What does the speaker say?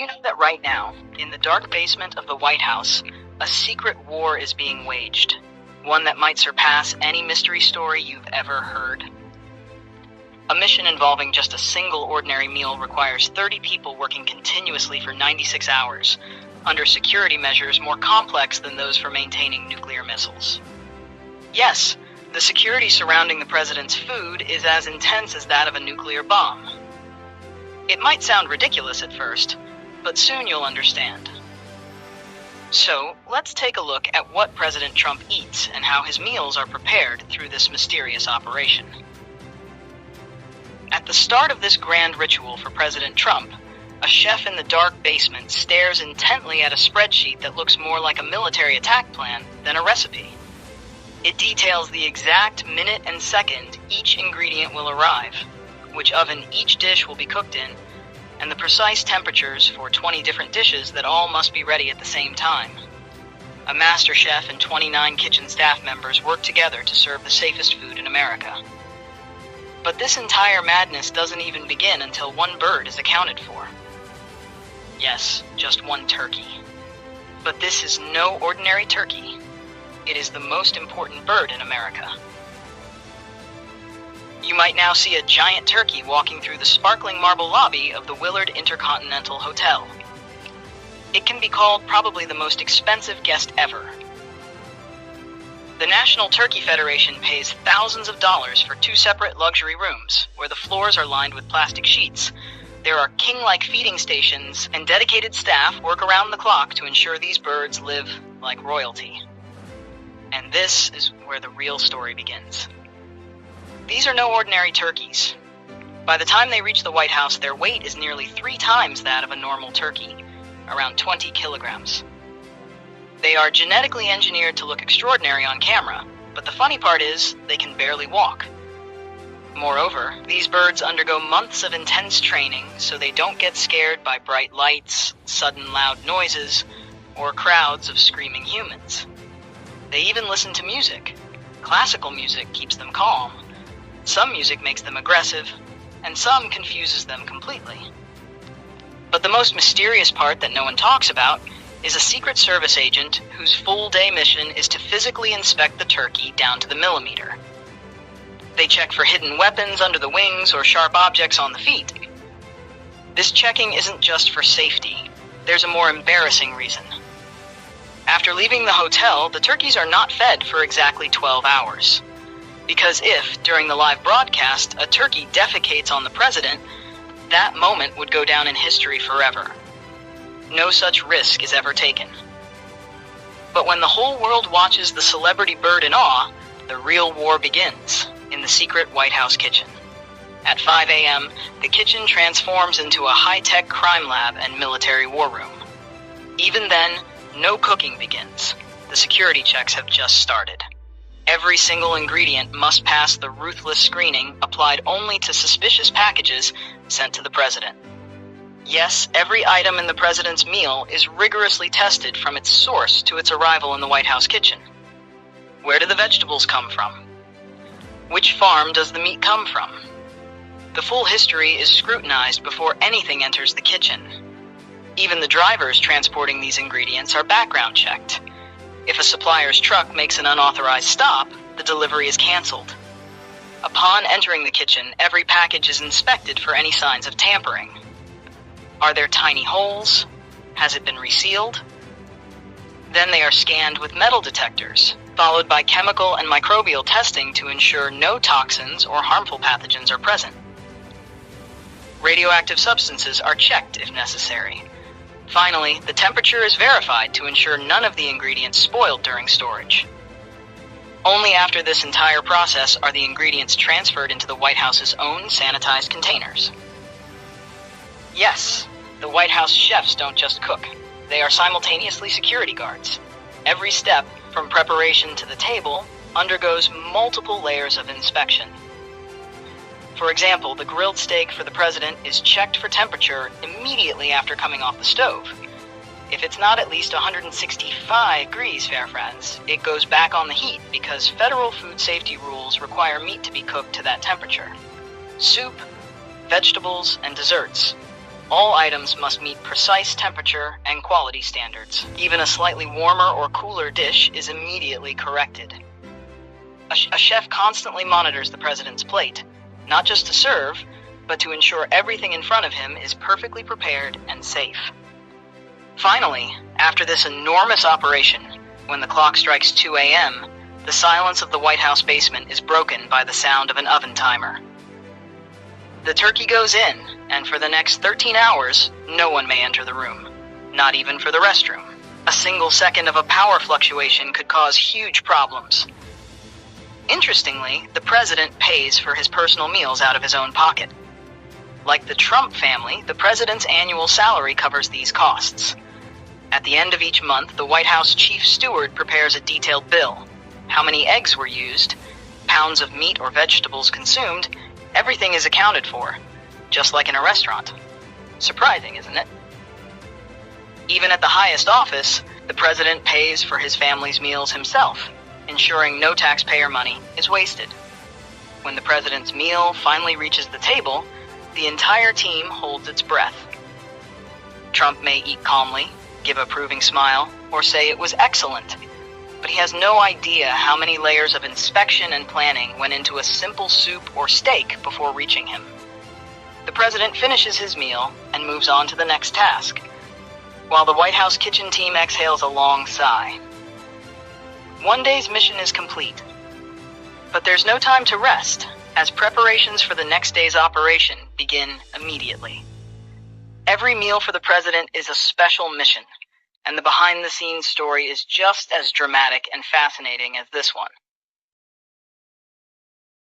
you know that right now, in the dark basement of the White House, a secret war is being waged? One that might surpass any mystery story you've ever heard. A mission involving just a single ordinary meal requires 30 people working continuously for 96 hours, under security measures more complex than those for maintaining nuclear missiles. Yes, the security surrounding the president's food is as intense as that of a nuclear bomb. It might sound ridiculous at first, but soon you'll understand. So, let's take a look at what President Trump eats and how his meals are prepared through this mysterious operation. At the start of this grand ritual for President Trump, a chef in the dark basement stares intently at a spreadsheet that looks more like a military attack plan than a recipe. It details the exact minute and second each ingredient will arrive, which oven each dish will be cooked in, and the precise temperatures for 20 different dishes that all must be ready at the same time. A master chef and 29 kitchen staff members work together to serve the safest food in America. But this entire madness doesn't even begin until one bird is accounted for. Yes, just one turkey. But this is no ordinary turkey. It is the most important bird in America. You might now see a giant turkey walking through the sparkling marble lobby of the Willard Intercontinental Hotel. It can be called probably the most expensive guest ever. The National Turkey Federation pays thousands of dollars for 2 separate luxury rooms, where the floors are lined with plastic sheets. There are king-like feeding stations, and dedicated staff work around the clock to ensure these birds live like royalty. And this is where the real story begins. These are no ordinary turkeys. By the time they reach the White House, their weight is nearly 3 times that of a normal turkey, around 20 kilograms. They are genetically engineered to look extraordinary on camera, but the funny part is they can barely walk. Moreover, these birds undergo months of intense training so they don't get scared by bright lights, sudden loud noises, or crowds of screaming humans. They even listen to music. Classical music keeps them calm. Some music makes them aggressive, and some confuses them completely. But the most mysterious part that no one talks about is a Secret Service agent whose full-day mission is to physically inspect the turkey down to the millimeter. They check for hidden weapons under the wings or sharp objects on the feet. This checking isn't just for safety. There's a more embarrassing reason. After leaving the hotel, the turkeys are not fed for exactly 12 hours. Because if, during the live broadcast, a turkey defecates on the president, that moment would go down in history forever. No such risk is ever taken. But when the whole world watches the celebrity bird in awe, the real war begins in the secret White House kitchen. At 5 a.m., the kitchen transforms into a high-tech crime lab and military war room. Even then, no cooking begins. The security checks have just started. Every single ingredient must pass the ruthless screening applied only to suspicious packages sent to the president. Yes, every item in the president's meal is rigorously tested from its source to its arrival in the White House kitchen. Where do the vegetables come from? Which farm does the meat come from? The full history is scrutinized before anything enters the kitchen. Even the drivers transporting these ingredients are background checked. If a supplier's truck makes an unauthorized stop, the delivery is canceled. Upon entering the kitchen, every package is inspected for any signs of tampering. Are there tiny holes? Has it been resealed? Then they are scanned with metal detectors, followed by chemical and microbial testing to ensure no toxins or harmful pathogens are present. Radioactive substances are checked if necessary. Finally, the temperature is verified to ensure none of the ingredients spoiled during storage. Only after this entire process are the ingredients transferred into the White House's own sanitized containers. Yes, the White House chefs don't just cook. They are simultaneously security guards. Every step, from preparation to the table, undergoes multiple layers of inspection. For example, the grilled steak for the president is checked for temperature immediately after coming off the stove. If it's not at least 165 degrees Fahrenheit, it goes back on the heat because federal food safety rules require meat to be cooked to that temperature. Soup, vegetables, and desserts. All items must meet precise temperature and quality standards. Even a slightly warmer or cooler dish is immediately corrected. A chef constantly monitors the president's plate, not just to serve, but to ensure everything in front of him is perfectly prepared and safe. Finally, after this enormous operation, when the clock strikes 2 a.m., the silence of the White House basement is broken by the sound of an oven timer. The turkey goes in, and for the next 13 hours, no one may enter the room, not even for the restroom. A single second of a power fluctuation could cause huge problems. Interestingly, the president pays for his personal meals out of his own pocket. Like the Trump family, the president's annual salary covers these costs. At the end of each month, the White House chief steward prepares a detailed bill. How many eggs were used, pounds of meat or vegetables consumed, everything is accounted for, just like in a restaurant. Surprising, isn't it? Even at the highest office, the president pays for his family's meals himself, ensuring no taxpayer money is wasted. When the president's meal finally reaches the table, the entire team holds its breath. Trump may eat calmly, give a approving smile, or say it was excellent, but he has no idea how many layers of inspection and planning went into a simple soup or steak before reaching him. The president finishes his meal and moves on to the next task, while the White House kitchen team exhales a long sigh. One day's mission is complete, but there's no time to rest, as preparations for the next day's operation begin immediately. Every meal for the president is a special mission, and the behind-the-scenes story is just as dramatic and fascinating as this one.